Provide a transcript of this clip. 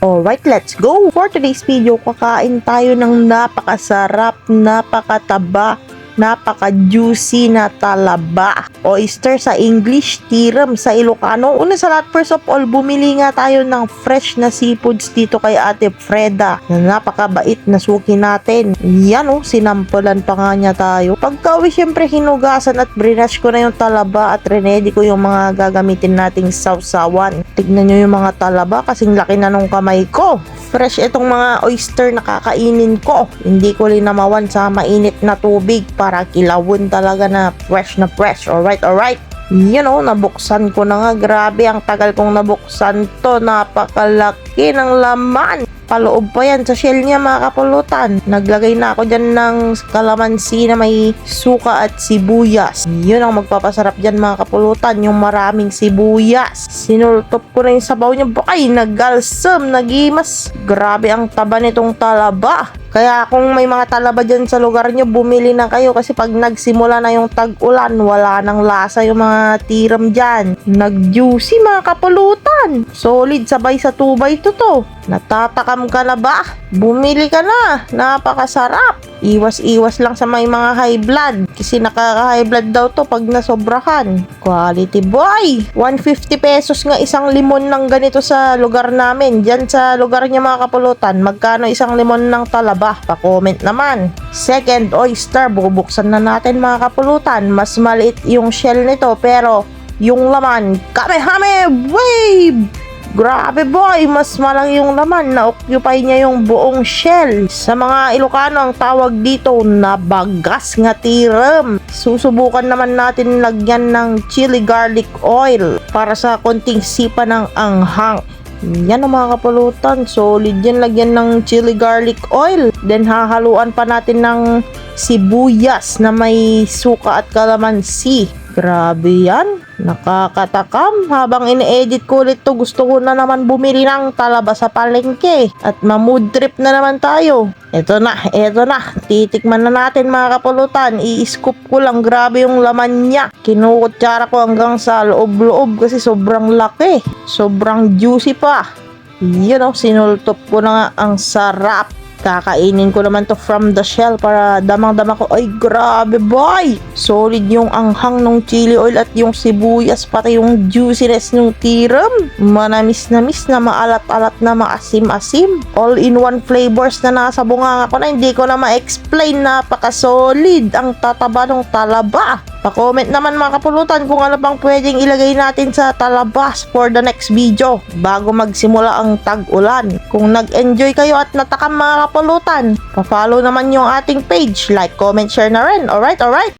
Alright, let's go! For today's video, kakain tayo ng napakasarap, napakataba, napaka-juicy na talaba. Oyster sa English, tiram sa Ilocano. Una sa lahat, first of all, bumili nga tayo ng fresh na seafoods dito kay Ate Freda na napakabait na suki natin. Yan sinampulan pa nga niya tayo. Pagka-uwi, syempre hinugasan at brinash ko na yung talaba at ready ko yung mga gagamitin nating sausawan. Tignan nyo yung mga talaba kasing laki na nung kamay ko. Fresh itong mga oyster na kakainin ko. Hindi ko linamawan sa mainit na tubig para kilawin talaga na fresh na fresh. Alright. Nabuksan ko na nga. Grabe, ang tagal kong nabuksan to. Napakalaki ng laman. Paloob pa yan sa shell niya, mga kapulutan. Naglagay na ako dyan ng kalamansi na may suka at sibuyas. Yun ang magpapasarap dyan, mga kapulutan, yung maraming sibuyas. Sinultop ko na yung sabaw niya. Bakay, naggalsam, nagimas. Grabe ang taba nitong talaba. Kaya kung may mga talaba dyan sa lugar nyo, bumili na kayo kasi pag nagsimula na yung tag-ulan, wala nang lasa yung mga tiram dyan. Nag-juicy, mga kapulutan. Solid, sabay sa 2x2 to. Natatakam ka na ba? Bumili ka na. Napakasarap. Iwas-iwas lang sa may mga high blood. Kasi nakaka-high blood daw to pag nasobrahan. Quality boy. 150 pesos nga isang limon ng ganito sa lugar namin. Diyan sa lugar niya, mga kapulutan, magkano isang limon ng talaba? Pa-comment naman. Second oyster, bubuksan na natin, mga kapulutan. Mas maliit yung shell nito pero yung laman, kamehame wave! Grabe boy, mas malaki yung laman, na-occupy niya yung buong shell. Sa mga Ilocano, ang tawag dito na bagas nga tiram. Susubukan naman natin lagyan ng chili garlic oil para sa konting sipa ng anghang. Yan mga kapulutan, solid yan, lagyan ng chili garlic oil. Then hahaluan pa natin ng sibuyas na may suka at kalamansi. Grabe yan, nakakatakam. Habang ine-edit ko ulit to, gusto ko na naman bumili ng talaba sa palengke at ma-mood trip na naman tayo. Eto na, titikman na natin, mga kapulutan. I-scoop ko lang, grabe yung laman niya. Kinukutsara ko hanggang sa loob-loob kasi sobrang laki, sobrang juicy pa. Yun sinultop ko na nga, ang sarap. Kakainin ko naman to from the shell para damang-dama ko. Ay, grabe boy! Solid yung anghang ng chili oil at yung sibuyas, pati yung juiciness ng tiram. Manamis-namis na maalat-alat na maasim-asim. All-in-one flavors na nasa bunganga ko na hindi ko na ma-explain. Napaka-solid ang tataba ng talaba. Pa-comment naman, mga kapulutan, kung ano bang pwedeng ilagay natin sa talabas for the next video bago magsimula ang tag-ulan. Kung nag-enjoy kayo at natakam, mga kapulutan, pa-follow naman yung ating page. Like, comment, share na rin. Alright?